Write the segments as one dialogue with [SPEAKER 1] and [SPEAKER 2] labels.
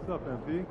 [SPEAKER 1] What's up, MP?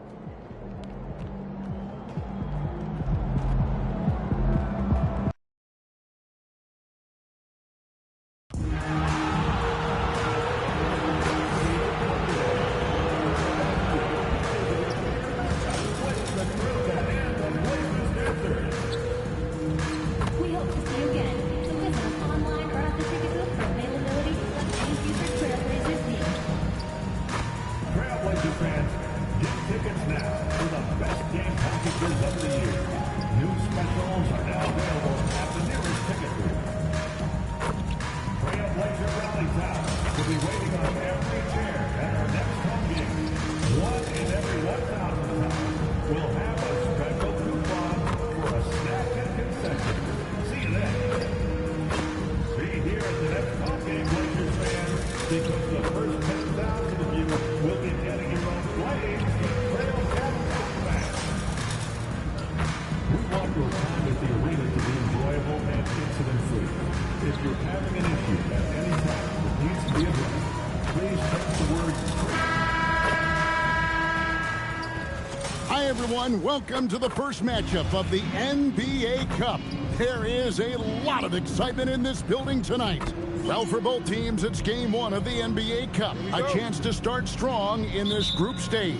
[SPEAKER 2] Hi everyone, welcome to the first matchup of the NBA Cup. There is a lot of excitement in this building tonight. Well, for both teams, it's game one of the NBA Cup. A chance to start strong in this group stage.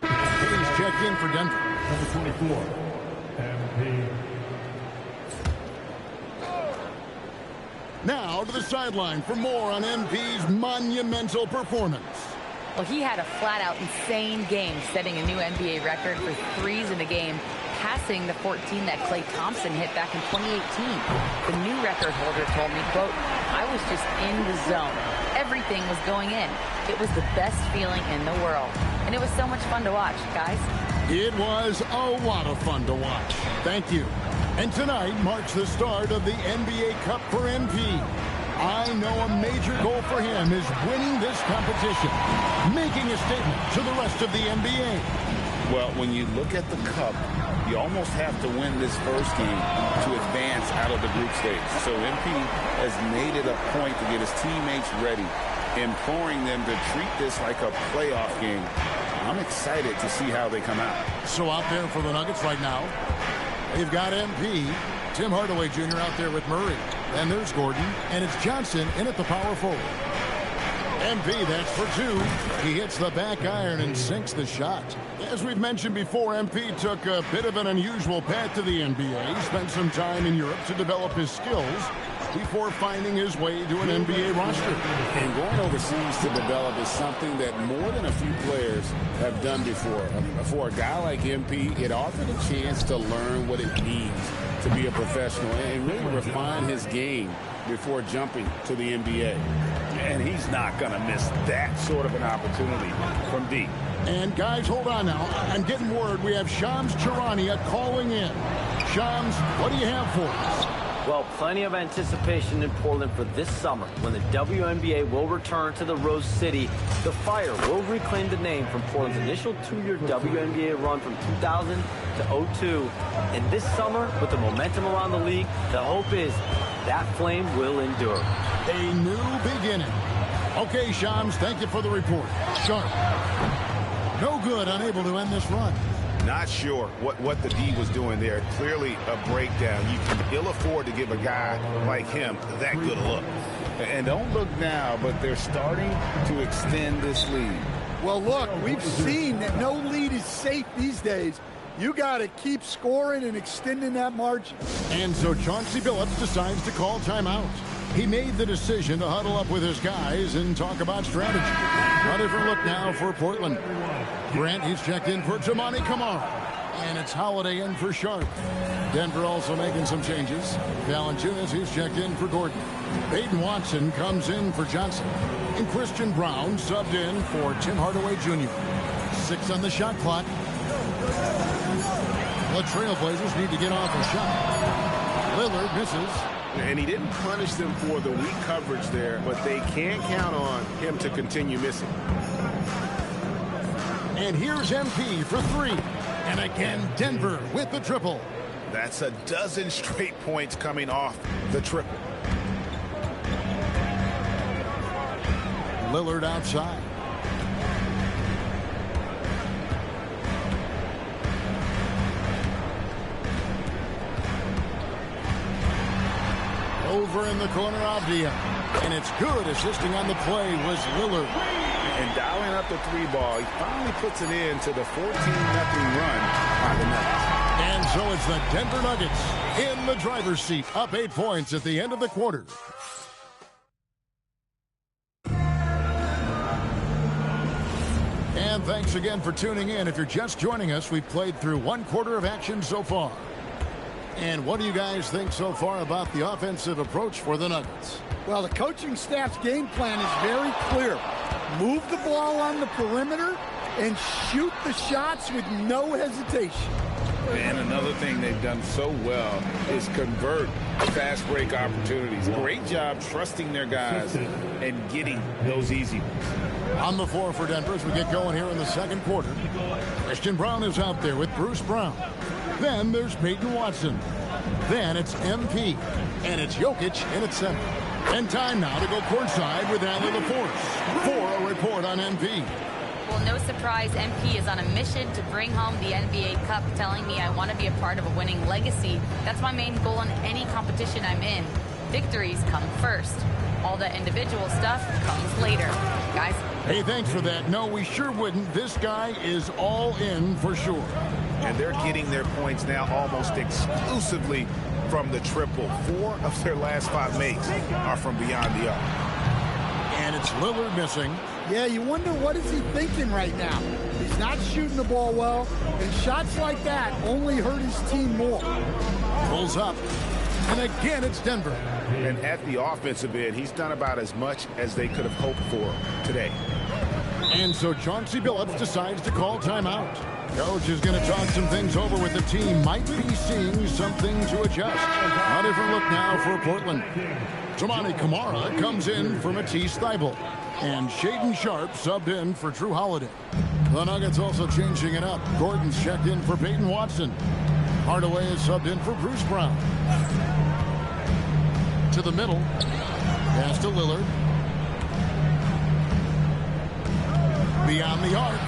[SPEAKER 2] Please check in for Denver.
[SPEAKER 3] Number 24, MP.
[SPEAKER 2] Now to the sideline for more on MP's monumental performance.
[SPEAKER 4] Well, he had a flat-out insane game, setting a new NBA record for threes in a game, passing the 14 that Klay Thompson hit back in 2018. The new record holder told me, quote, "I was just in the zone. Everything was going in. It was the best feeling in the world. And it was so much fun to watch, guys."
[SPEAKER 2] It was a lot of fun to watch. Thank you. And tonight marks the start of the NBA Cup for MP. I know a major goal for him is winning this competition, making a statement to the rest of the NBA.
[SPEAKER 5] Well, when you look at the Cup, you almost have to win this first game to advance out of the group stage. So MP has made it a point to get his teammates ready, imploring them to treat this like a playoff game. I'm excited to see how they come out.
[SPEAKER 2] So out there for the Nuggets right now, they've got MP, Tim Hardaway Jr. out there with Murray. And there's Gordon, and it's Johnson in at the power forward. MP, that's for two. He hits the back iron and sinks the shot. As we've mentioned before, MP took a bit of an unusual path to the NBA. He spent some time in Europe to develop his skills before finding his way to an NBA roster.
[SPEAKER 5] And going overseas to develop is something that more than a few players have done before. For a guy like MP, it offered a chance to learn what it means to be a professional and really refine his game before jumping to the NBA. And he's not going to miss that sort of an opportunity from deep.
[SPEAKER 2] And guys, hold on now. I'm getting word we have Shams Charania calling in. Shams, what do you have for us?
[SPEAKER 6] Well, plenty of anticipation in Portland for this summer when the WNBA will return to the Rose City. The Fire will reclaim the name from Portland's initial two-year WNBA run from 2000 to 2002. And this summer, with the momentum around the league, the hope is that flame will endure.
[SPEAKER 2] A new beginning. Okay, Shams, thank you for the report. Sharp. No good, unable to end this run.
[SPEAKER 7] Not sure what the D was doing there. Clearly a breakdown. You can ill afford to give a guy like him that good a look.
[SPEAKER 5] And don't look now, but they're starting to extend this lead.
[SPEAKER 8] Well, look, we've seen that no lead is safe these days. You got to keep scoring and extending that margin.
[SPEAKER 2] And so Chauncey Billups decides to call timeout. He made the decision to huddle up with his guys and talk about strategy. A different look now for Portland. Grant, he's checked in for Tamani Kamara. And it's Holiday in for Sharp. Denver also making some changes. Valanciunas, he's checked in for Gordon. Peyton Watson comes in for Johnson. And Christian Brown subbed in for Tim Hardaway Jr. 6 on the shot clock. The Trailblazers need to get off a shot. Lillard misses.
[SPEAKER 7] And he didn't punish them for the weak coverage there, but they can't count on him to continue missing.
[SPEAKER 2] And here's MP for 3. And again, Denver with the triple.
[SPEAKER 7] That's a dozen straight points coming off the triple.
[SPEAKER 2] Lillard outside. Over in the corner, Avdia. And it's good. Assisting on the play was Lillard.
[SPEAKER 7] And dialing up the three ball, he finally puts it in to the 14-0 run by the Nuggets.
[SPEAKER 2] And so it's the Denver Nuggets in the driver's seat, up 8 points at the end of the quarter. And thanks again for tuning in. If you're just joining us, we've played through 1 quarter of action so far. And what do you guys think so far about the offensive approach for the Nuggets?
[SPEAKER 8] Well, the coaching staff's game plan is very clear. Move the ball on the perimeter and shoot the shots with no hesitation.
[SPEAKER 7] And another thing they've done so well is convert fast break opportunities. Great job trusting their guys and getting those easy ones.
[SPEAKER 2] On the floor for Denver as we get going here in the second quarter. Christian Braun is out there with Bruce Brown. Then there's Peyton Watson. Then it's MP. And it's Jokic in at center. And time now to go courtside with Allie LaForce for a report on MP.
[SPEAKER 4] Well, no surprise, MP is on a mission to bring home the NBA Cup, telling me I want to be a part of a winning legacy. That's my main goal in any competition I'm in. Victories come first. All the individual stuff comes later. Guys?
[SPEAKER 2] Hey, thanks for that. No, we sure wouldn't. This guy is all in for sure.
[SPEAKER 7] And they're getting their points now almost exclusively from the triple. 4 of their last 5 makes are from beyond the arc.
[SPEAKER 2] And it's Lillard missing.
[SPEAKER 8] Yeah, you wonder what is he thinking right now. He's not shooting the ball well, and shots like that only hurt his team more.
[SPEAKER 2] Pulls up. And again, it's Denver.
[SPEAKER 7] And at the offensive end, he's done about as much as they could have hoped for today.
[SPEAKER 2] And so Chauncey Billups decides to call timeout. Coach is going to talk some things over with the team. Might be seeing something to adjust. A different look now for Portland. Toumani Camara comes in for Matisse Thybulle. And Shaedon Sharpe subbed in for Drew Holiday. The Nuggets also changing it up. Gordon's checked in for Peyton Watson. Hardaway is subbed in for Bruce Brown. To the middle. Pass to Lillard. Beyond the arc.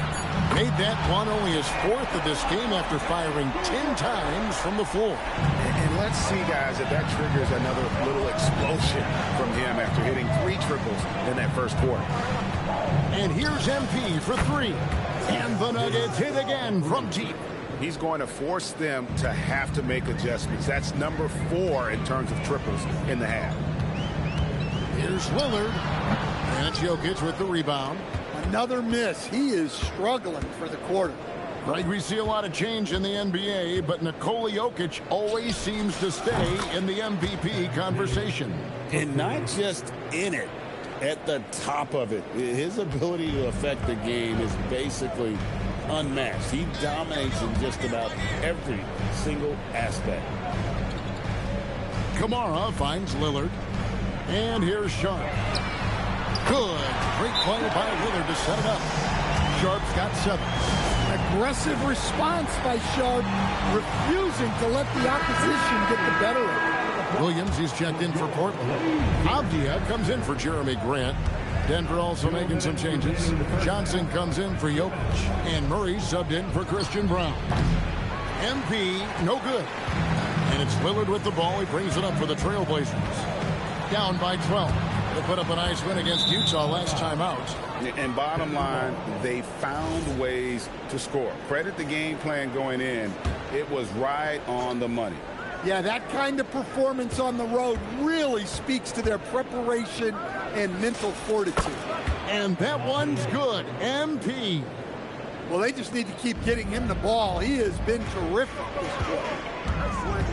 [SPEAKER 2] Made that one only his 4th of this game after firing 10 times from the floor.
[SPEAKER 7] And let's see, guys, if that triggers another little explosion from him after hitting 3 triples in that first quarter.
[SPEAKER 2] And here's MP for 3. And the Nuggets hit again from deep.
[SPEAKER 7] He's going to force them to have to make adjustments. That's number 4 in terms of triples in the half.
[SPEAKER 2] Here's Lillard. And it's Jokic with the rebound.
[SPEAKER 8] Another miss. He is struggling for the quarter.
[SPEAKER 2] Right, we see a lot of change in the NBA, but Nikola Jokic always seems to stay in the MVP conversation.
[SPEAKER 5] And not just in it, at the top of it. His ability to affect the game is basically unmatched. He dominates in just about every single aspect.
[SPEAKER 2] Camara finds Lillard. And here's Sharpe. Good. Great play by Lillard to set it up. Sharpe's got 7.
[SPEAKER 8] Aggressive response by Sharpe, refusing to let the opposition get the better of it.
[SPEAKER 2] Williams, he's checked in for Portland. Avdia comes in for Jeremy Grant. Denver also making some changes. Johnson comes in for Jokic. And Murray subbed in for Christian Braun. MP, no good. And it's Lillard with the ball. He brings it up for the Trailblazers. Down by 12. They put up a nice win against Utah last time out.
[SPEAKER 7] And bottom line, they found ways to score. Credit the game plan going in. It was right on the money.
[SPEAKER 8] Yeah, that kind of performance on the road really speaks to their preparation and mental fortitude.
[SPEAKER 2] And that one's good. MP.
[SPEAKER 8] Well, they just need to keep getting him the ball. He has been terrific this quarter.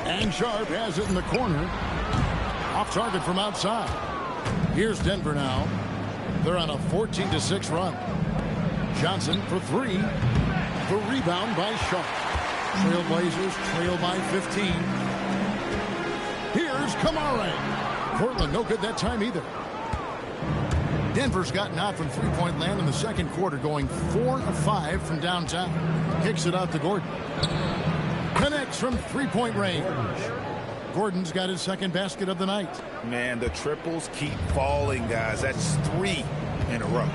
[SPEAKER 2] And Sharpe has it in the corner. Off target from outside. Here's Denver now. They're on a 14-6 run. Johnson for 3. The rebound by Sharpe. Trailblazers trail by 15. Here's Camara. Portland no good that time either. Denver's gotten out from three-point land in the second quarter, going 4 of 5 from downtown. Kicks it out to Gordon. Connects from three-point range. Gordon's got his second basket of the night.
[SPEAKER 7] Man, the triples keep falling, guys. That's 3 in a row.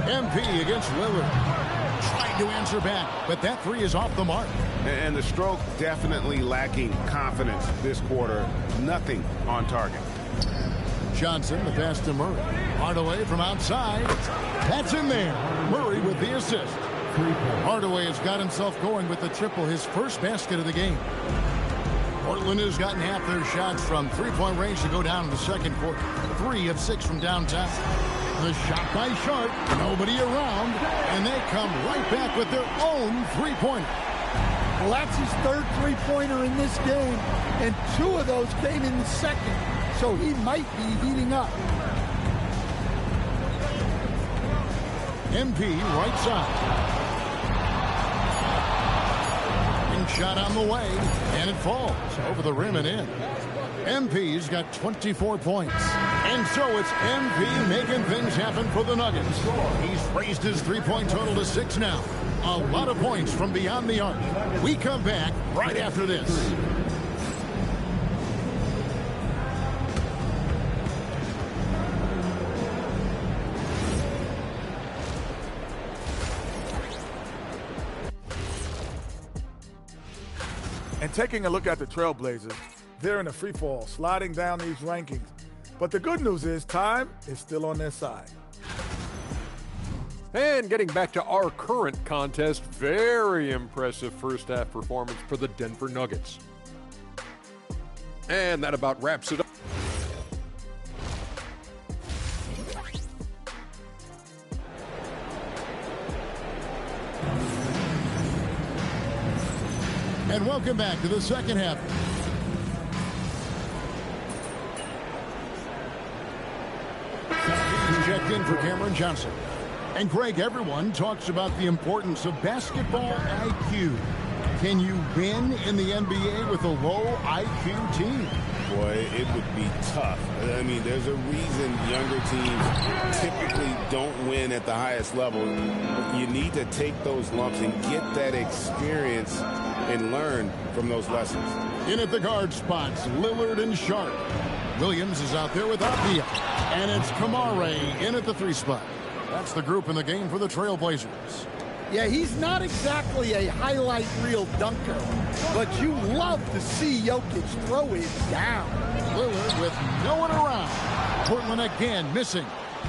[SPEAKER 2] MP against Lillard. Trying to answer back, but that 3 is off the mark.
[SPEAKER 5] And the stroke definitely lacking confidence this quarter. Nothing on target.
[SPEAKER 2] Johnson, the pass to Murray. Hardaway from outside. That's in there. Murray with the assist. Hardaway has got himself going with the triple, his first basket of the game. Portland has gotten half their shots from three-point range to go down in the second quarter. 3 of 6 from downtown. The shot by Sharp, nobody around, and they come right back with their own three-pointer.
[SPEAKER 8] Well, that's his third three-pointer in this game, and 2 of those came in the second, so he might be heating up.
[SPEAKER 2] MP right side. Shot on the way, and it falls over the rim and in. MP's got 24 points. And so it's MP making things happen for the Nuggets. He's raised his three-point total to 6 now. A lot of points from beyond the arc. We come back right after this.
[SPEAKER 1] And taking a look at the Trailblazers, they're in a free fall, sliding down these rankings. But the good news is time is still on their side.
[SPEAKER 9] And getting back to our current contest, very impressive first half performance for the Denver Nuggets. And that about wraps it up.
[SPEAKER 2] And welcome back to the second half. Checked in for Cameron Johnson. And Greg, everyone talks about the importance of basketball IQ. Can you win in the NBA with a low IQ team?
[SPEAKER 5] Boy, it would be tough. I mean, there's a reason younger teams typically don't win at the highest level. You need to take those lumps and get that experience and learn from those lessons.
[SPEAKER 2] In at the guard spots, Lillard and Sharp. Williams is out there with Avdia. And it's Kamare in at the 3 spot. That's the group in the game for the Trailblazers.
[SPEAKER 8] Yeah, he's not exactly a highlight reel dunker, but you love to see Jokic throw it down.
[SPEAKER 2] Lillard with no one around. Portland again missing.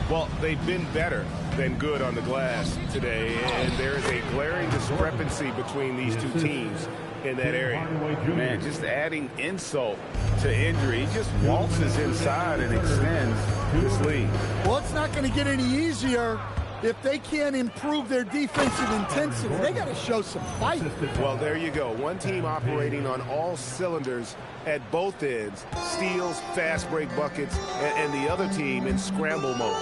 [SPEAKER 5] Well, they've been better than good on the glass today, and there is a glaring discrepancy between these two teams in that area. Man, just adding insult to injury. He just waltzes inside and extends this lead.
[SPEAKER 8] Well, it's not going to get any easier if they can't improve their defensive intensity. They got to show some fight.
[SPEAKER 5] Well, there you go. One team operating on all cylinders at both ends. Steals, fast break buckets, and the other team in scramble mode.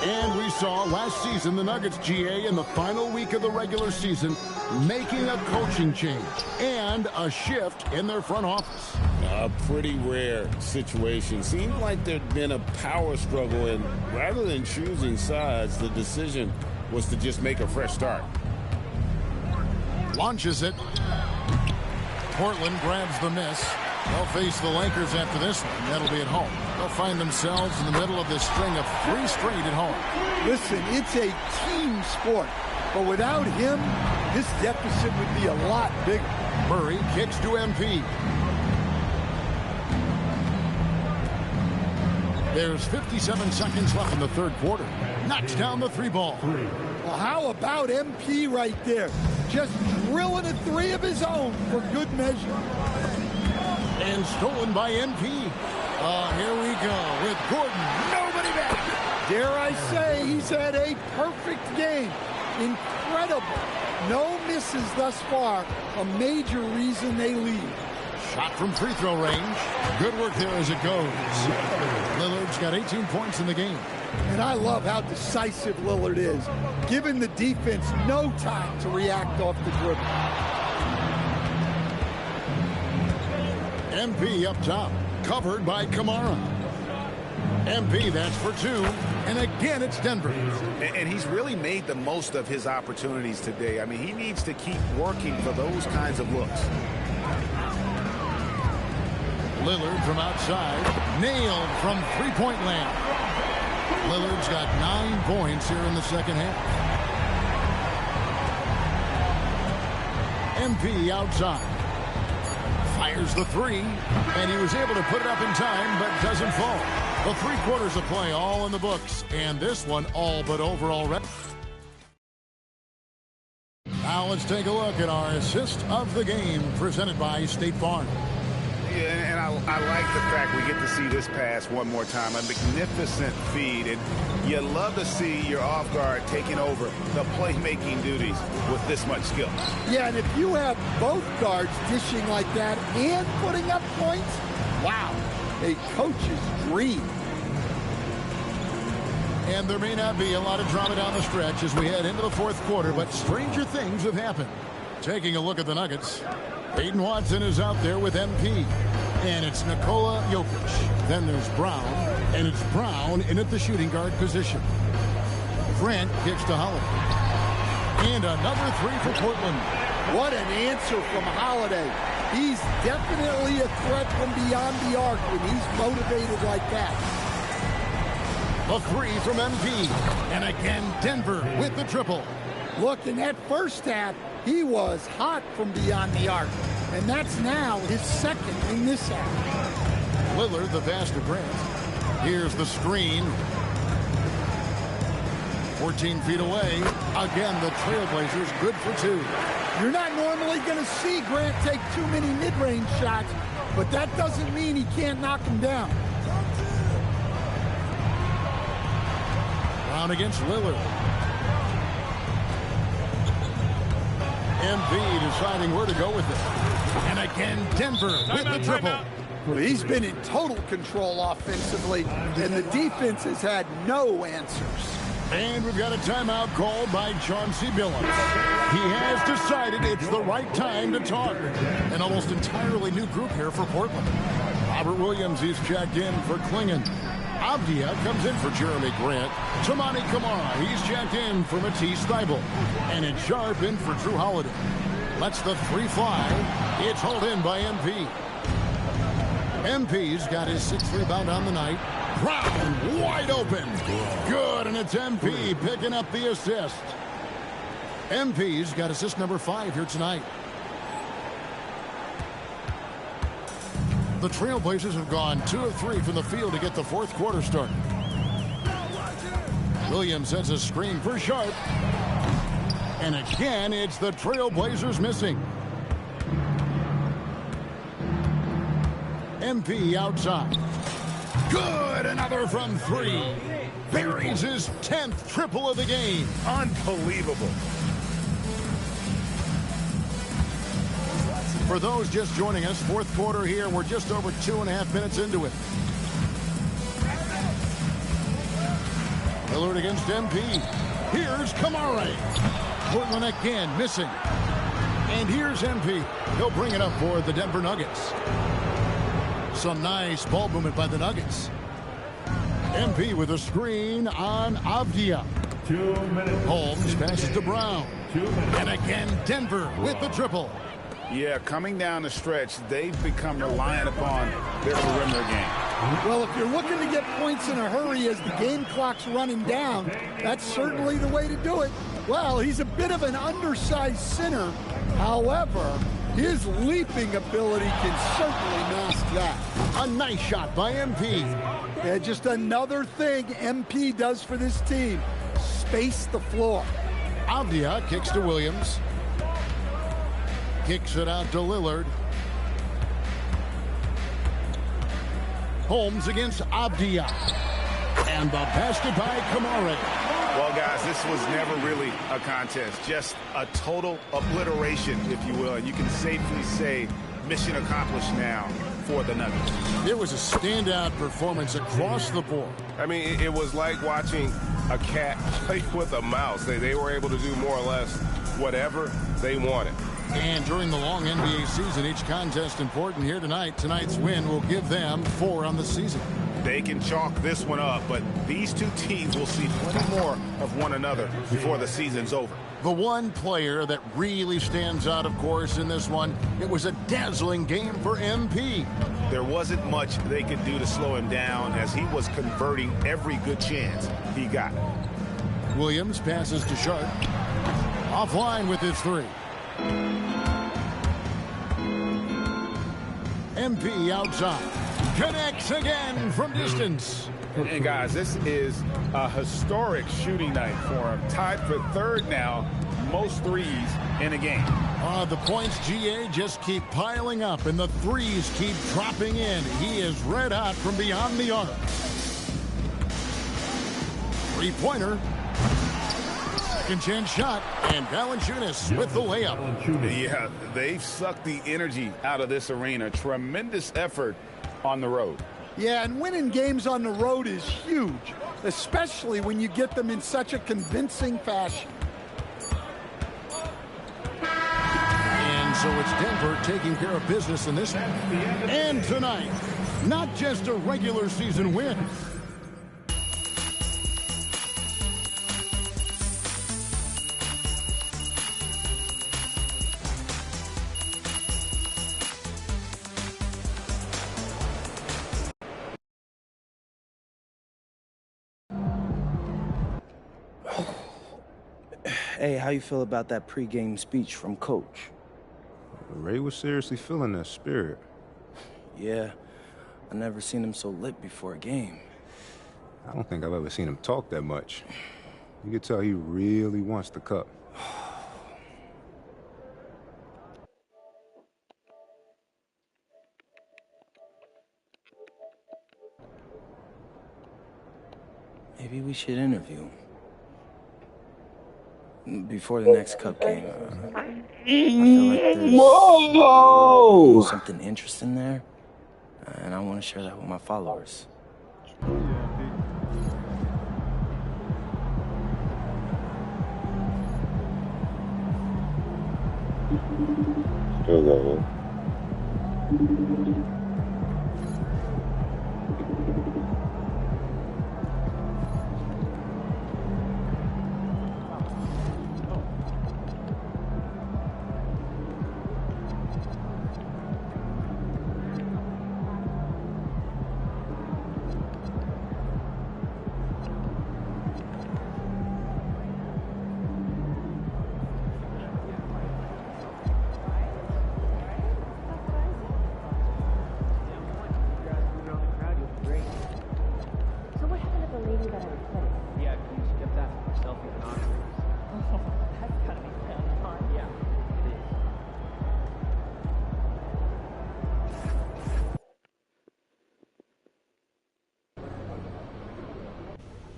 [SPEAKER 2] And we saw last season the Nuggets, GA, in the final week of the regular season, making a coaching change and a shift in their front office.
[SPEAKER 5] A pretty rare situation. Seemed like there'd been a power struggle, and rather than choosing sides, the decision was to just make a fresh start.
[SPEAKER 2] Launches it. Portland grabs the miss. They'll face the Lakers after this one. That'll be at home. They'll find themselves in the middle of this string of 3 straight at home.
[SPEAKER 8] Listen, it's a team sport, but without him, this deficit would be a lot bigger.
[SPEAKER 2] Murray kicks to MP. There's 57 seconds left in the third quarter. Knocks down the 3 ball.
[SPEAKER 8] Well, how about MP right there? Just drilling a 3 of his own for good measure.
[SPEAKER 2] And stolen by MP. Here we go with Gordon. Nobody back.
[SPEAKER 8] Dare I say he's had a perfect game. Incredible. No misses thus far. A major reason they lead.
[SPEAKER 2] Shot from free throw range. Good work there as it goes. Lillard's got 18 points in the game.
[SPEAKER 8] And I love how decisive Lillard is, giving the defense no time to react off the dribble.
[SPEAKER 2] MP up top, covered by Kamara. MP, that's for 2. And again, it's Denver.
[SPEAKER 7] And he's really made the most of his opportunities today. I mean, he needs to keep working for those kinds of looks.
[SPEAKER 2] Lillard from outside, nailed from three-point land. Lillard's got 9 points here in the second half. MP outside. Fires the 3, and he was able to put it up in time, but doesn't fall. The 3 quarters of play all in the books, and this one all but over already. Now let's take a look at our assist of the game presented by State Farm.
[SPEAKER 7] Yeah, and I like the fact we get to see this pass one more time. A magnificent feed, and you love to see your off guard taking over the playmaking duties with this much skill.
[SPEAKER 8] Yeah, and if you have both guards dishing like that and putting up points, wow, a coach's dream.
[SPEAKER 2] And there may not be a lot of drama down the stretch as we head into the fourth quarter, but stranger things have happened. Taking a look at the Nuggets, Peyton Watson is out there with MP. And it's Nikola Jokic. Then there's Brown, and it's Brown in at the shooting guard position. Grant kicks to Holiday. And another 3 for Portland.
[SPEAKER 8] What an answer from Holiday. He's definitely a threat from beyond the arc when he's motivated like that.
[SPEAKER 2] A 3 from MP. And again, Denver with the triple.
[SPEAKER 8] Look, in that first half, he was hot from beyond the arc. And that's now his second in this half.
[SPEAKER 2] Lillard, the pass to Grant. Here's the screen. 14 feet away. Again, the Trailblazers good for 2.
[SPEAKER 8] You're not normally going to see Grant take too many mid-range shots, but that doesn't mean he can't knock them down.
[SPEAKER 2] Brown against Lillard. MP deciding where to go with it. And again, Denver with the triple.
[SPEAKER 8] Well, he's been in total control offensively, and the defense has had no answers.
[SPEAKER 2] And we've got a timeout called by Chauncey Billups. He has decided it's the right time to talk. An almost entirely new group here for Portland. Robert Williams, he's checked in for Klingon. Avdia comes in for Jeremy Grant. Tamani Kamara, he's checked in for Matisse Thybulle. And it's Sharp in for Drew Holiday. Lets the 3 fly. It's hauled in by MP. MP's got his 6th rebound on the night. Brown wide open. Good, and it's MP picking up the assist. MP's got assist number 5 here tonight. The Trailblazers have gone 2 of 3 from the field to get the fourth quarter started. Williams sets a screen for Sharp. And again, it's the Trailblazers missing. MP outside. Good, another from 3. Buries his 10th triple of the game.
[SPEAKER 7] Unbelievable.
[SPEAKER 2] For those just joining us, fourth quarter here, we're just over 2.5 minutes into it. Lillard against MP. Here's Kamara. Portland again missing. And here's MP. He'll bring it up for the Denver Nuggets. Some nice ball movement by the Nuggets. MP with a screen on Avdia.
[SPEAKER 3] 2 minutes.
[SPEAKER 2] Holmes passes to Brown.
[SPEAKER 3] 2 minutes.
[SPEAKER 2] And again, Denver with the triple.
[SPEAKER 7] Yeah, coming down the stretch, they've become reliant upon their perimeter game.
[SPEAKER 8] Well, if you're looking to get points in a hurry as the game clock's running down, that's certainly the way to do it. Well, he's a bit of an undersized center. However, his leaping ability can certainly mask that.
[SPEAKER 2] A nice shot by MP.
[SPEAKER 8] Yeah, just another thing MP does for this team. Space the floor.
[SPEAKER 2] Avdia kicks to Williams. Kicks it out to Lillard. Holmes against Avdia. And the basket by Kamara.
[SPEAKER 7] Well, guys, this was never really a contest. Just a total obliteration, if you will. And you can safely say mission accomplished now for the Nuggets.
[SPEAKER 2] It was a standout performance across the board.
[SPEAKER 10] I mean, it was like watching a cat play with a mouse. They were able to do more or less whatever they wanted.
[SPEAKER 2] And during the long NBA season, each contest important here tonight. Tonight's win will give them 4 on the season.
[SPEAKER 7] They can chalk this one up, but these two teams will see plenty more of one another before the season's over.
[SPEAKER 2] The one player that really stands out, of course, in this one, it was a dazzling game for MP.
[SPEAKER 7] There wasn't much they could do to slow him down as he was converting every good chance he got.
[SPEAKER 2] Williams passes to Sharp. Offline with his three. MP outside. Connects again from distance.
[SPEAKER 7] And guys, this is a historic shooting night for him. Tied for third now, most threes in a game.
[SPEAKER 2] The points, GA, just keep piling up, and the threes keep dropping in. He is red hot from beyond the arc. Three-pointer. Second chance shot, and Valanciunas with the layup.
[SPEAKER 7] Yeah, they've sucked the energy out of this arena. Tremendous effort on the road.
[SPEAKER 8] Yeah, and winning games on the road is huge, especially when you get them in such a convincing fashion.
[SPEAKER 2] And so it's Denver taking care of business in this one. And tonight, not just a regular season win.
[SPEAKER 11] Hey, how you feel about that pregame speech from Coach?
[SPEAKER 12] Ray was seriously feeling that spirit.
[SPEAKER 11] Yeah, I never seen him so lit before a game.
[SPEAKER 12] I don't think I've ever seen him talk that much. You could tell he really wants the cup.
[SPEAKER 11] Maybe we should interview him. Before the next cup game. I feel like there's something interesting there, and I want to share that with my followers.
[SPEAKER 13] Hello.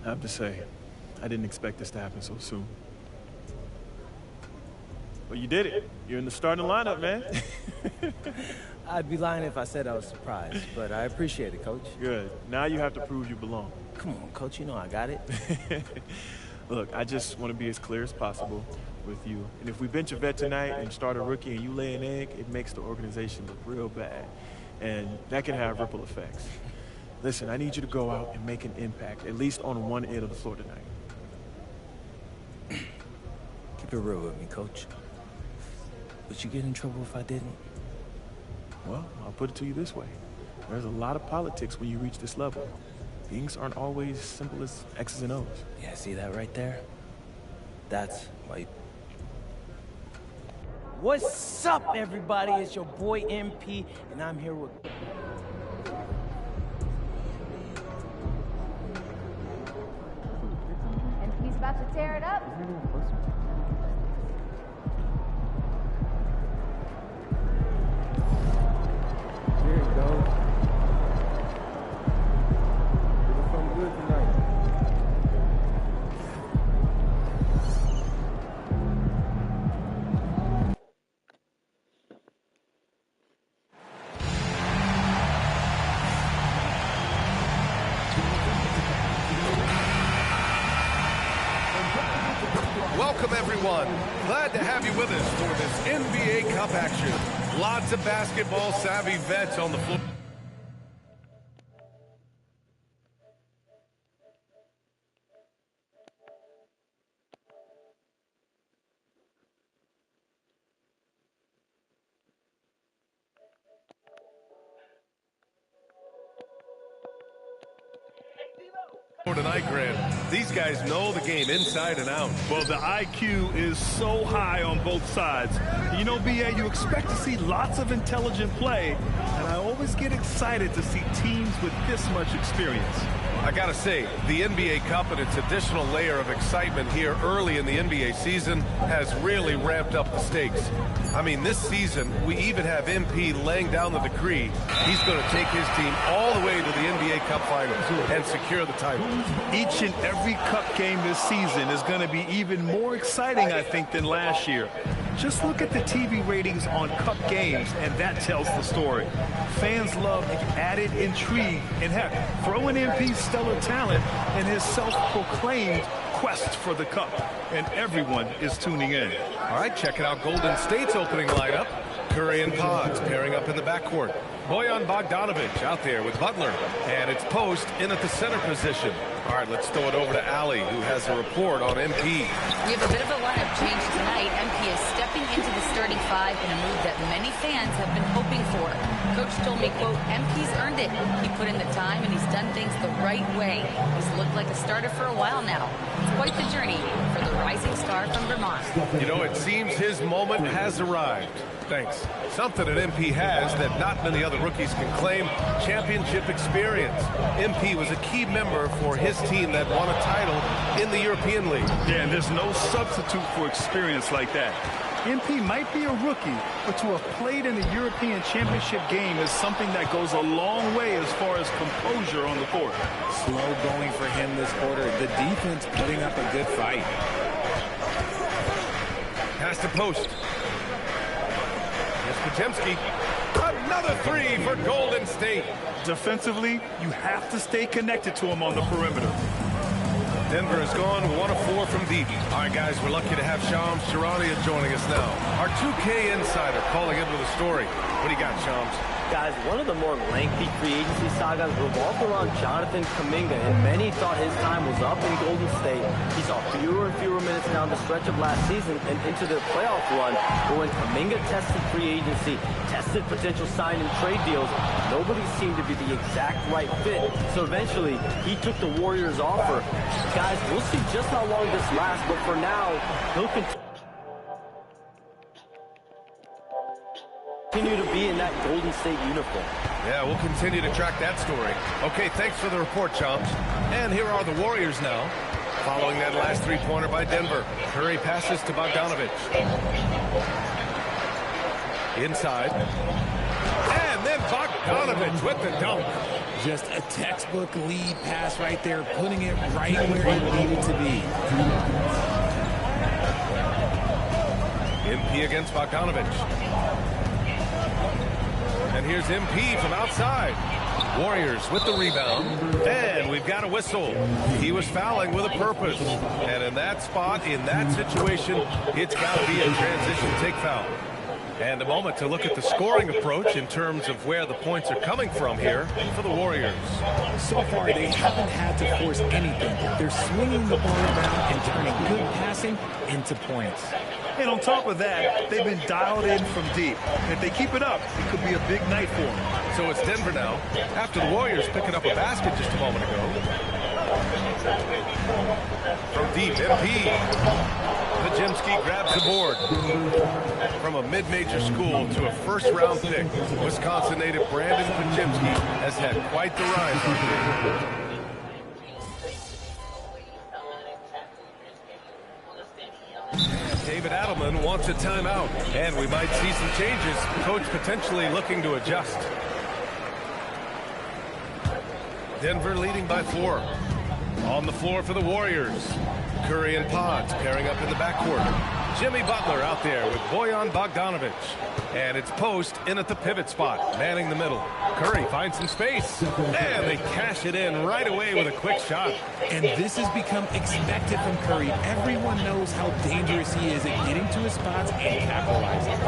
[SPEAKER 14] I have to say, I didn't expect this to happen so soon. But you did it. You're in the starting lineup, man.
[SPEAKER 11] I'd be lying if I said I was surprised, but I appreciate it, Coach.
[SPEAKER 14] Good. Now you have to prove you belong.
[SPEAKER 11] Come on, Coach, you know I got it.
[SPEAKER 14] Look, I just want to be as clear as possible with you. And if we bench a vet tonight and start a rookie and you lay an egg, it makes the organization look real bad. And that can have ripple effects. Listen, I need you to go out and make an impact, at least on one end of the floor tonight.
[SPEAKER 11] Keep it real with me, Coach. Would you get in trouble if I didn't?
[SPEAKER 14] Well, I'll put it to you this way. There's a lot of politics when you reach this level. Things aren't always simple as X's and O's.
[SPEAKER 11] Yeah, see that right there? That's why. What's up, everybody? It's your boy MP, and I'm here with...
[SPEAKER 15] MP's about to tear it up.
[SPEAKER 13] There you go. Doing something good tonight.
[SPEAKER 16] Welcome, everyone. Glad to have you with us for this NBA Cup action. Lots of basketball-savvy vets on the floor. tonight, Grant. These guys know the game inside and out.
[SPEAKER 17] Well, the IQ is so high on both sides. You know, B.A., you expect to see lots of intelligent play, and I always get excited to see teams with this much experience.
[SPEAKER 16] I gotta say, the NBA Cup and its additional layer of excitement here early in the NBA season has really ramped up the stakes. I mean, this season, we even have MP laying down the decree. He's going to take his team all the way to the NBA Cup Finals and secure the title.
[SPEAKER 17] Each and every Cup game this season is going to be even more exciting, I think, than last year. Just look at the TV ratings on Cup games, and that tells the story. Fans love the added intrigue, and heck, throw in MP's stellar talent and his self-proclaimed quest for the Cup, and everyone is tuning in.
[SPEAKER 16] All right, checking out Golden State's opening lineup. Curry and Pods pairing up in the backcourt. Bojan Bogdanovic out there with Butler, and it's Post in at the center position. All right, let's throw it over to Ali, who has a report on MP.
[SPEAKER 4] We have a bit of a lineup change tonight. MP is stepping into the starting five in a move that many fans have been hoping for. Coach told me, quote, MP's earned it. He put in the time and he's done things the right way. He's looked like a starter for a while now. It's quite the journey for the rising star from Vermont.
[SPEAKER 16] You know, it seems his moment has arrived. Thanks. Something that MP has that not many other rookies can claim: championship experience. MP was a key member for his team that won a title in the European League.
[SPEAKER 17] Yeah, and there's no substitute for experience like that. MP might be a rookie, but to have played in the European Championship game is something that goes a long way as far as composure on the court.
[SPEAKER 18] Slow going for him this quarter. The defense putting up a good fight.
[SPEAKER 16] Pass to Post. Podziemski, another three for Golden State.
[SPEAKER 17] Defensively, you have to stay connected to him on the perimeter.
[SPEAKER 16] Denver has gone 1 of 4 from deep. All right, guys, we're lucky to have Shams Charania joining us now. Our 2K insider calling in with a story. What do you got, Shams?
[SPEAKER 6] Guys, one of the more lengthy free agency sagas revolved around Jonathan Kuminga, and many thought his time was up in Golden State. He saw fewer and fewer minutes down the stretch of last season and into the playoff run. But when Kuminga tested free agency, tested potential sign and trade deals, nobody seemed to be the exact right fit. So eventually, he took the Warriors' offer. Guys, we'll see just how long this lasts, but for now, he'll continue to be in that Golden State uniform.
[SPEAKER 16] Yeah, we'll continue to track that story. Okay, thanks for the report, Chomps. And here are the Warriors now, following that last three-pointer by Denver. Curry passes to Bogdanovic. Inside. And then Bogdanovic with the dunk.
[SPEAKER 18] Just a textbook lead pass right there, putting it right where it needed to be.
[SPEAKER 16] MP against Bogdanovic. And here's MP from outside. Warriors with the rebound. And we've got a whistle. He was fouling with a purpose. And in that spot, in that situation, it's got to be a transition take foul. And a moment to look at the scoring approach in terms of where the points are coming from here for the Warriors.
[SPEAKER 18] So far, they haven't had to force anything. They're swinging the ball around and turning good passing into points.
[SPEAKER 17] And on top of that, they've been dialed in from deep. And if they keep it up, it could be a big night for them.
[SPEAKER 16] So it's Denver now, after the Warriors picking up a basket just a moment ago. From deep, MP. Podziemski grabs the board. From a mid-major school to a first-round pick, Wisconsin native Brandon Podziemski has had quite the ride. David Adelman wants a timeout, and we might see some changes. Coach potentially looking to adjust. Denver leading by 4. On the floor for the Warriors. Curry and Pods pairing up in the backcourt. Jimmy Butler out there with Bojan Bogdanovic. And it's Post in at the pivot spot, manning the middle. Curry finds some space. And they cash it in right away with a quick shot.
[SPEAKER 18] And this has become expected from Curry. Everyone knows how dangerous he is at getting to his spots and capitalizing.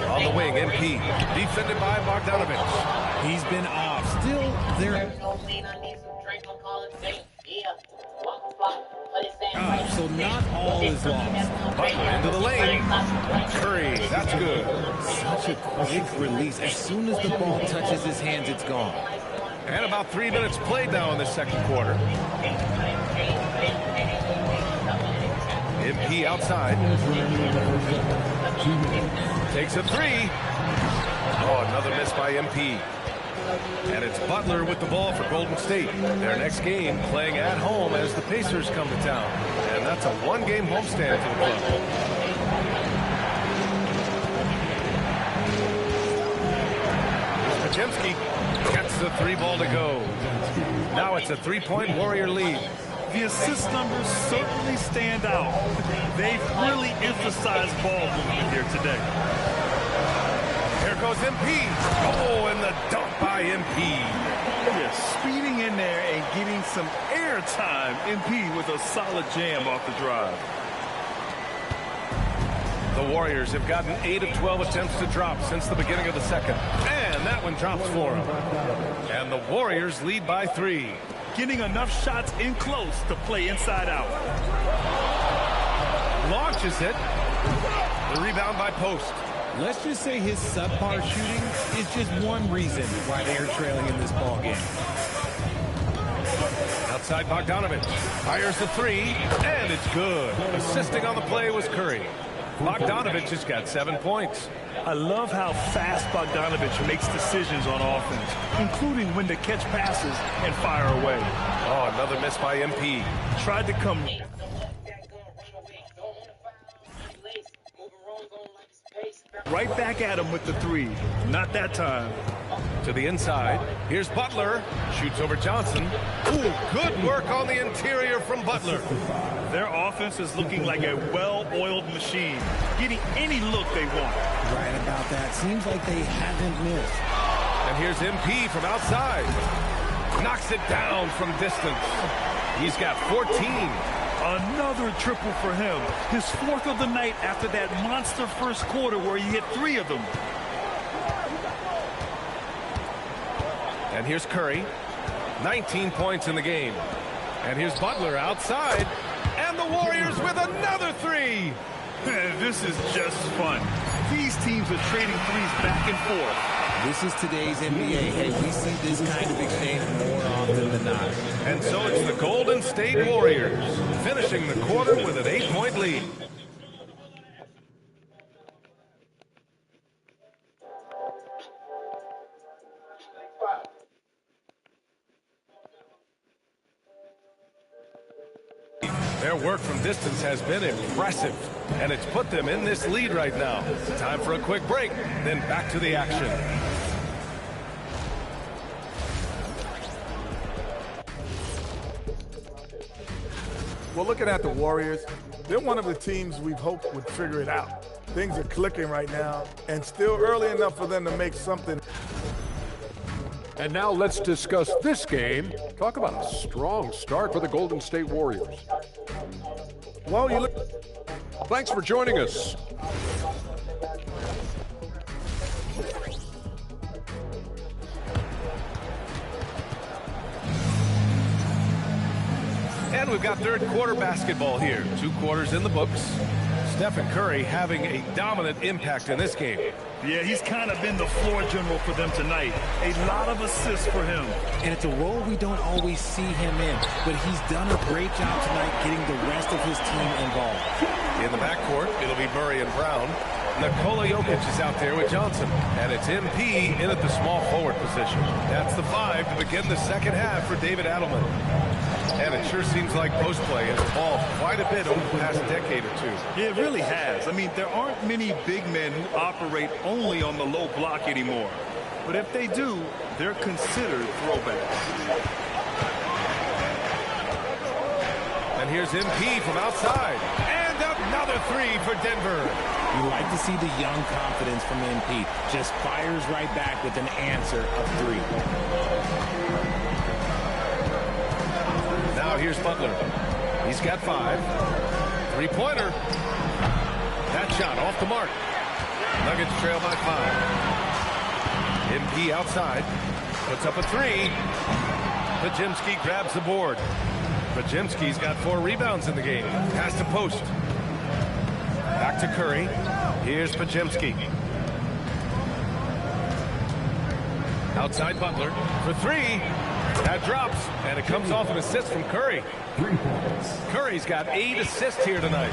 [SPEAKER 16] On the wing, MP. Defended by Bogdanovic.
[SPEAKER 18] He's been off. Still there. So not all is lost.
[SPEAKER 16] Butler into the lane. Curry, that's good.
[SPEAKER 18] Such a quick release. As soon as the ball touches his hands, it's gone.
[SPEAKER 16] And about 3 minutes played now in the second quarter. MP outside. Takes a three. Oh, another miss by MP. And it's Butler with the ball for Golden State. Their next game playing at home as the Pacers come to town. And that's a one-game homestand for the club. Pajemski gets the three ball to go. Now it's a three-point Warrior lead.
[SPEAKER 17] The assist numbers certainly stand out. They've really emphasized ball movement here today.
[SPEAKER 16] Here goes MP. Oh, and the dunk by MP.
[SPEAKER 17] Yeah, speeding in there and getting some air time. MP with a solid jam off the drive.
[SPEAKER 16] The Warriors have gotten 8 of 12 attempts to drop since the beginning of the second. And that one drops for them. And the Warriors lead by 3.
[SPEAKER 17] Getting enough shots in close to play inside out.
[SPEAKER 16] Launches it. The rebound by Post.
[SPEAKER 18] Let's just say his subpar shooting is just one reason why they're trailing in this ball game.
[SPEAKER 16] Outside Bogdanovich. Fires the three, and it's good. Assisting on the play was Curry. Bogdanovich has got 7 points.
[SPEAKER 17] I love how fast Bogdanovich makes decisions on offense, including when to catch passes and fire away.
[SPEAKER 16] Oh, another miss by MP.
[SPEAKER 17] Tried to come right back at him with the three. Not that time.
[SPEAKER 16] To the inside. Here's Butler. Shoots over Johnson. Ooh, good work on the interior from Butler.
[SPEAKER 17] Their offense is looking like a well-oiled machine, getting any look they want.
[SPEAKER 18] Right about that. Seems like they haven't missed.
[SPEAKER 16] And here's MP from outside. Knocks it down from distance. He's got 14.
[SPEAKER 17] Another triple for him. His 4th of the night after that monster first quarter where he hit 3 of them.
[SPEAKER 16] And here's Curry. 19 points in the game. And here's Butler outside. And the Warriors with another 3.
[SPEAKER 17] This is just fun. These teams are trading threes back and forth.
[SPEAKER 18] This is today's NBA. Hey, we see this kind of exchange more often than not.
[SPEAKER 16] And so it's the Golden State Warriors finishing the quarter with an 8-point lead. Their work from distance has been impressive, and it's put them in this lead right now. Time for a quick break, then back to the action.
[SPEAKER 1] Well, looking at the Warriors, they're one of the teams we've hoped would figure it out. Things are clicking right now, and still early enough for them to make something.
[SPEAKER 9] And now let's discuss this game. Talk about a strong start for the Golden State Warriors.
[SPEAKER 1] Well, you look.
[SPEAKER 9] Thanks for joining us.
[SPEAKER 16] And we've got third quarter basketball here. 2 quarters in the books. Stephen Curry having a dominant impact in this game.
[SPEAKER 17] Yeah, he's kind of been the floor general for them tonight. A lot of assists for him.
[SPEAKER 18] And it's a role we don't always see him in, but he's done a great job tonight getting the rest of his team involved.
[SPEAKER 16] In the backcourt, it'll be Murray and Brown. Nikola Jokic is out there with Johnson. And it's MP in at the small forward position. That's the 5 to begin the second half for David Adelman. And it sure seems like post play has evolved quite a bit over the past decade or 2.
[SPEAKER 17] Yeah, it really has. I mean, there aren't many big men who operate only on the low block anymore. But if they do, they're considered throwbacks.
[SPEAKER 16] And here's MP from outside. And another 3 for Denver.
[SPEAKER 18] You like to see the young confidence from MP. Just fires right back with an answer of 3.
[SPEAKER 16] Now here's Butler. He's got 5. 3-pointer. That shot off the mark. Nuggets trail by 5. MP outside. Puts up a 3. Pajemski grabs the board. Pajemski's got 4 rebounds in the game. Pass to Post. Back to Curry. Here's Pajemski. Outside Butler for three. That drops, and it comes off an assist from Curry.
[SPEAKER 3] 3 points.
[SPEAKER 16] Curry's got 8 assists here tonight.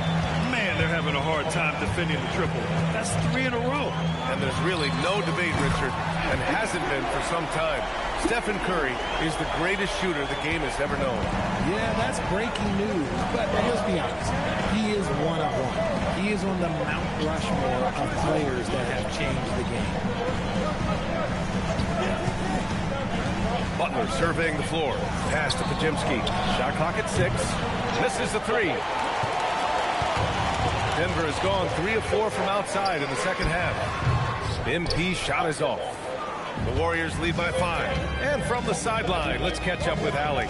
[SPEAKER 17] Man, they're having a hard time defending the triple. That's 3 in a row.
[SPEAKER 16] And there's really no debate, Richard, and hasn't been for some time. Stephen Curry is the greatest shooter the game has ever known.
[SPEAKER 18] Yeah, that's breaking news. But let's be honest, he is one of one. He is on the Mount Rushmore of players that have changed the game.
[SPEAKER 16] Butler surveying the floor. Pass to Pajemski. Shot clock at 6. Misses the 3. Denver has gone 3 of 4 from outside in the second half. MP's shot is off. The Warriors lead by 5. And from the sideline, let's catch up with Allie.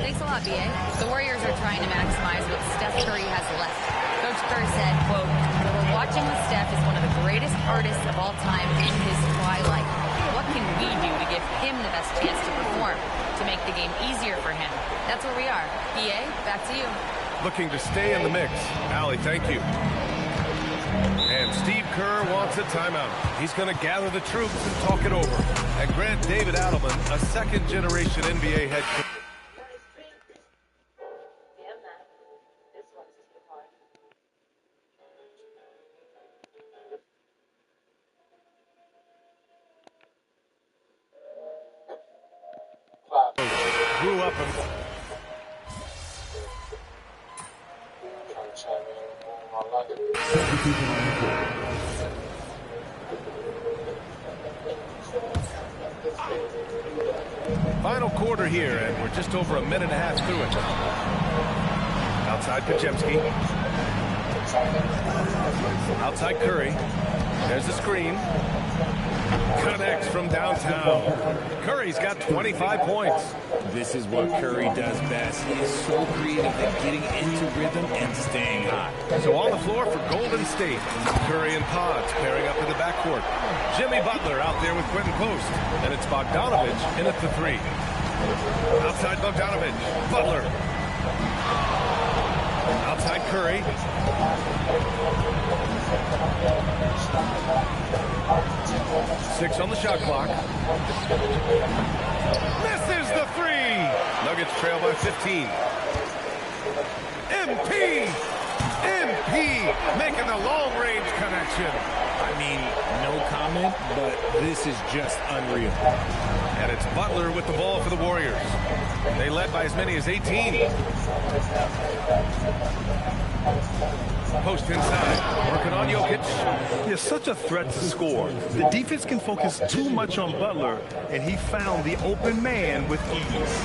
[SPEAKER 4] Thanks a lot, B.A. The Warriors are trying to maximize what Steph Curry has left. Coach Kerr said, quote, "What we're watching with Steph is one of the greatest artists of all time in his twilight. What can we do to give him the best chance to perform, to make the game easier for him?" That's where we are. B.A., back to you.
[SPEAKER 16] Looking to stay in the mix. Allie, thank you. And Steve Kerr wants a timeout. He's going to gather the troops and talk it over and grant David Adelman a second-generation NBA head coach. Grew up in... Final quarter here, and we're just over a minute and a half through it. Outside Pajemski. Outside Curry. There's the screen. Connects from downtown. Curry's got 25 points.
[SPEAKER 18] This is what Curry does best. He is so creative at getting into rhythm and staying hot.
[SPEAKER 16] So on the floor for Golden State, Curry and Pods pairing up in the backcourt. Jimmy Butler out there with Quentin Post. And it's Bogdanovich in at the 3. Outside Bogdanovich. Butler. Outside Curry. Six on the shot clock. Misses the 3. Nuggets trail by 15. MP making the long-range connection.
[SPEAKER 18] I mean, no comment, but this is just unreal.
[SPEAKER 16] And it's Butler with the ball for the Warriors. They led by as many as 18. Post inside, working on Jokic.
[SPEAKER 17] He is such a threat to score. The defense can focus too much on Butler, and he found the open man with ease.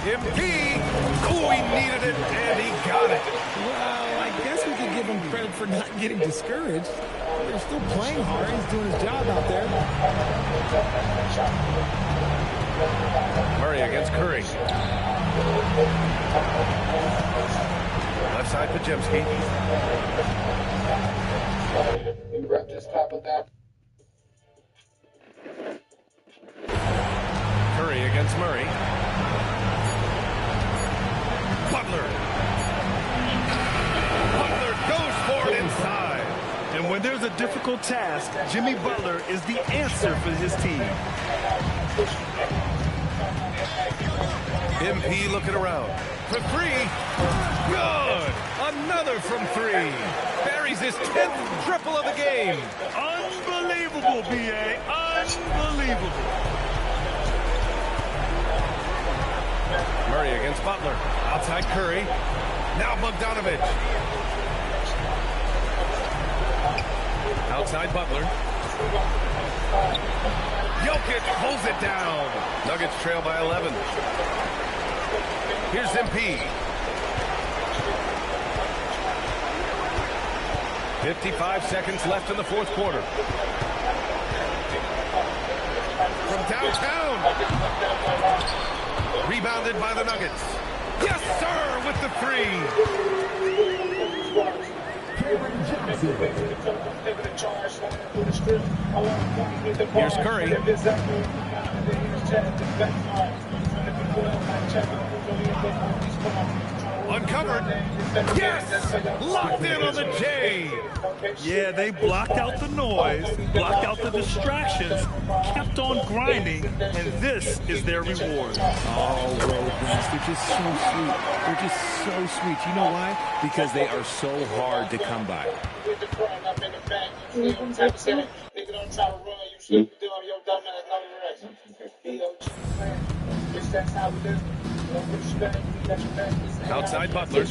[SPEAKER 16] MP, oh, he needed it, and he got it.
[SPEAKER 18] Well, I guess we could give him credit for not getting discouraged. They're still playing hard. He's doing his job out there.
[SPEAKER 16] Murray against Curry. Left side, Pajemski.
[SPEAKER 19] You wrap this top of that.
[SPEAKER 16] Curry against Murray. Butler. Butler goes for it inside.
[SPEAKER 17] And when there's a difficult task, Jimmy Butler is the answer for his team.
[SPEAKER 16] MP looking around. For 3. Good. Another from 3. Buries his 10th triple of the game.
[SPEAKER 17] Unbelievable, B.A. Unbelievable.
[SPEAKER 16] Murray against Butler. Outside Curry. Now Bogdanovich. Outside Butler. Jokic pulls it down. Nuggets trail by 11. Here's MP. 55 seconds left in the fourth quarter. From downtown. Rebounded by the Nuggets. Yes, sir, with the 3. Here's Curry. Uncovered. Yes! Locked in on the J.
[SPEAKER 17] Yeah, they blocked out the noise, blocked out the distractions, kept on grinding, and this is their reward.
[SPEAKER 18] Oh, road grass, they're just so sweet. They're just so sweet. You know why? Because they are so hard to come by.
[SPEAKER 16] Outside Butler.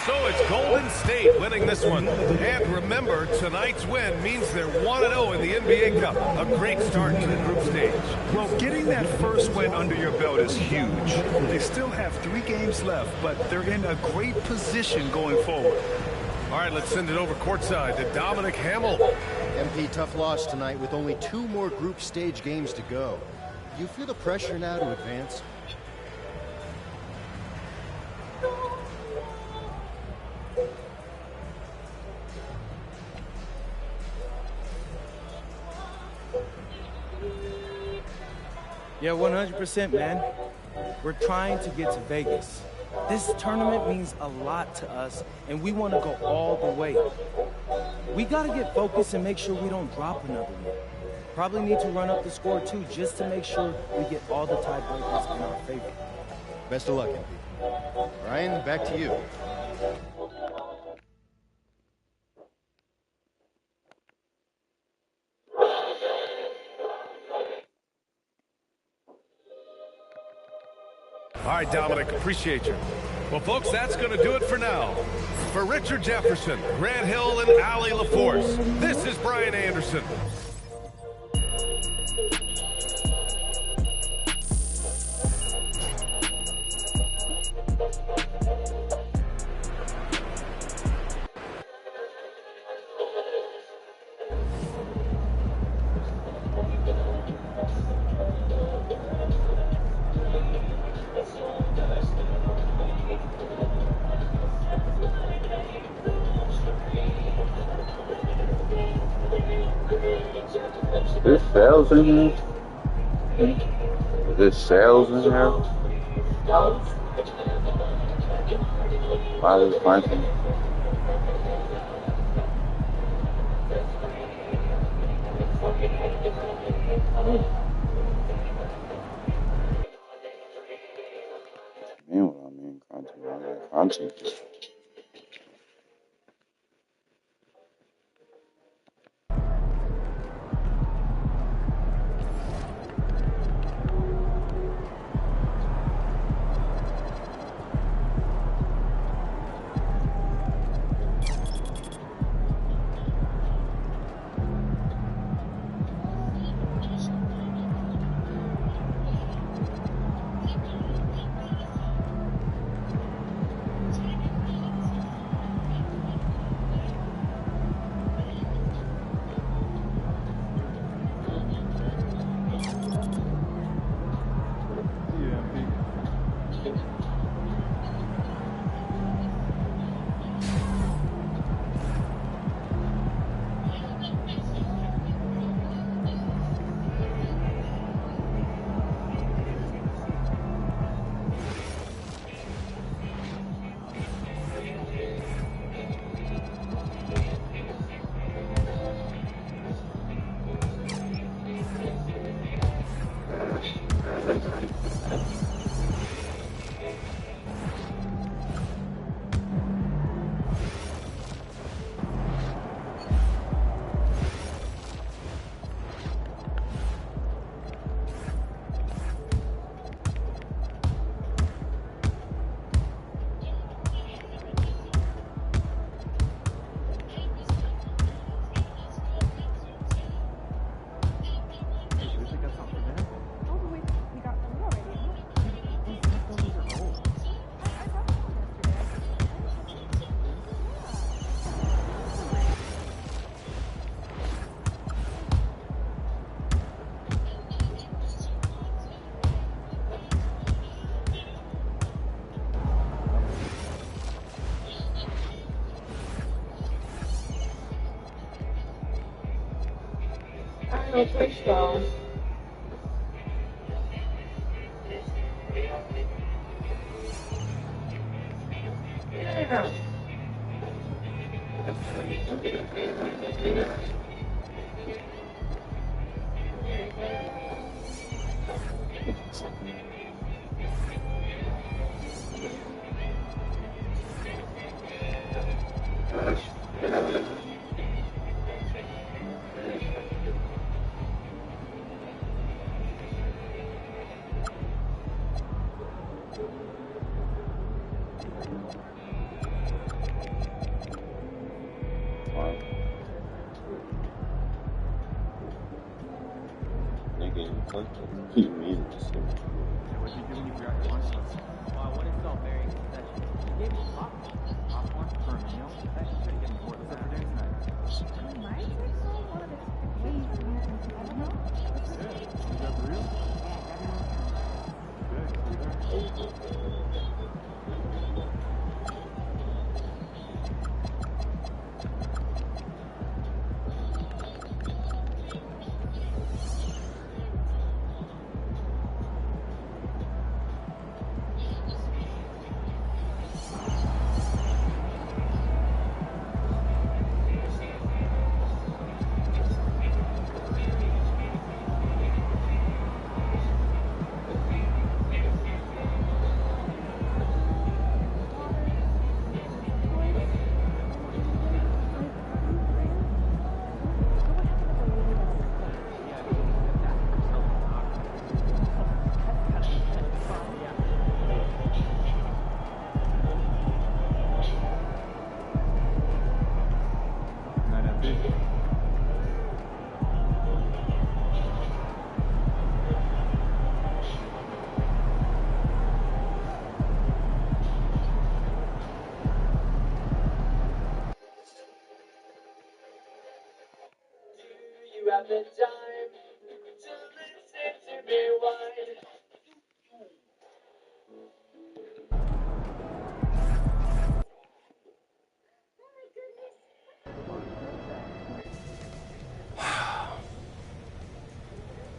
[SPEAKER 16] So it's Golden State winning this one. And remember, tonight's win means they're 1-0 in the NBA Cup. A great start to the group stage.
[SPEAKER 17] Well, getting that first win under your belt is huge. They still have 3 games left, but they're in a great position going forward.
[SPEAKER 16] All right, let's send it over courtside to Dominic Hamill.
[SPEAKER 20] MP, tough loss tonight with only 2 more group stage games to go. Do you feel the pressure now to advance?
[SPEAKER 11] Yeah, 100%, man. We're trying to get to Vegas. This tournament means a lot to us, and we want to go all the way. We got to get focused and make sure we don't drop another one. Probably need to run up the score, too, just to make sure we get all the tiebreakers in our favor.
[SPEAKER 20] Best of luck, MP. Ryan, back to you.
[SPEAKER 16] All right, Dominic, appreciate you. Well, folks, that's going to do it for now. For Richard Jefferson, Grant Hill, and Allie LaForce, this is Brian Anderson.
[SPEAKER 19] Is this sales in here? Is this sales in here? Why is it punching? Content. touchdown.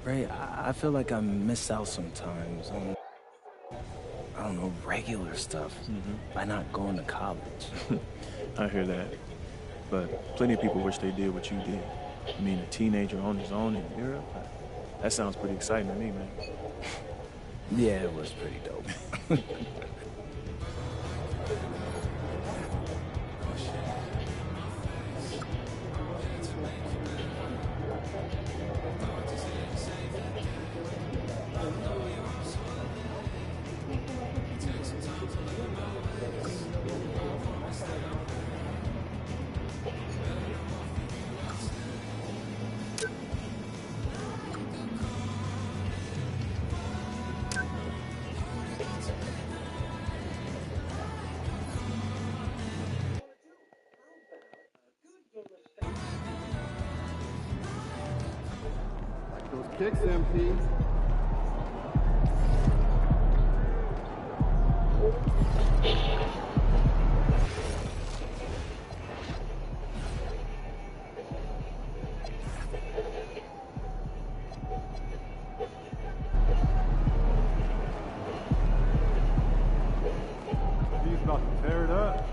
[SPEAKER 11] Ray, I feel like I miss out sometimes on, I don't know, regular stuff by not going to college.
[SPEAKER 14] I hear that. But plenty of people wish they did what you did. I mean, a teenager on his own in Europe? That sounds pretty exciting to me, man.
[SPEAKER 11] Yeah, it was pretty dope.
[SPEAKER 13] Those kicks, MP. He's about to tear it up.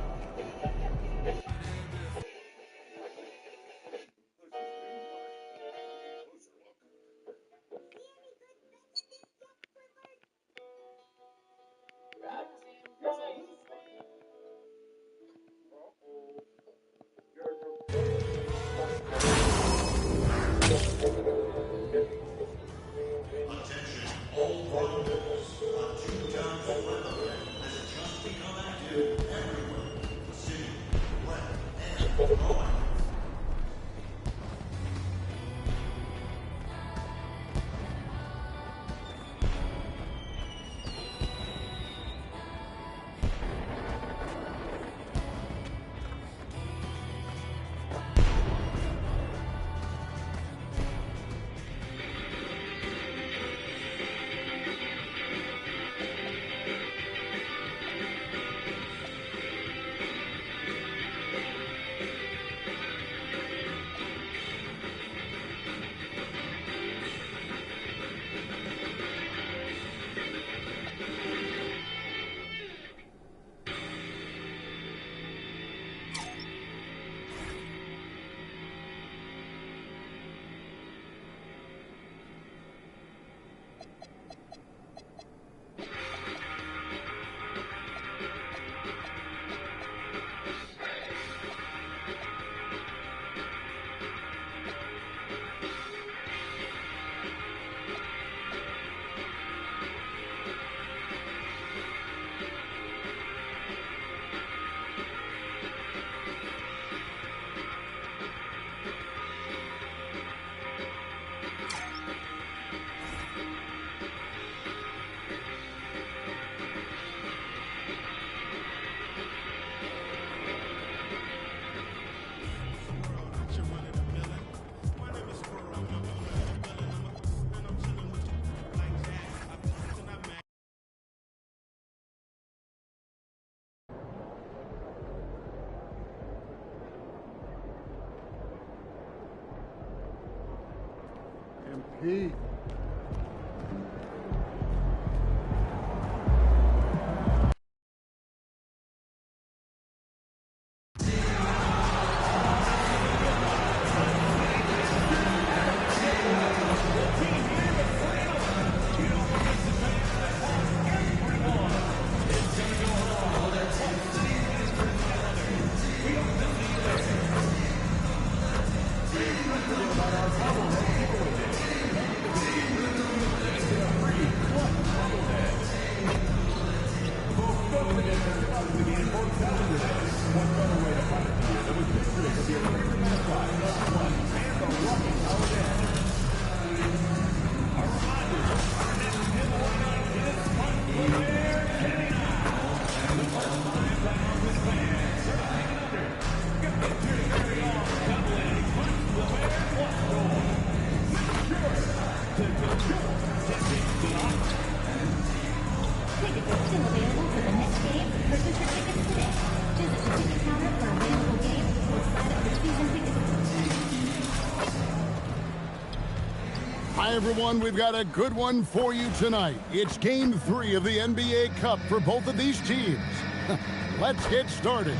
[SPEAKER 13] Heat.
[SPEAKER 2] Hi, everyone. We've got a good one for you tonight. It's Game 3 of the NBA Cup for both of these teams. Let's get started.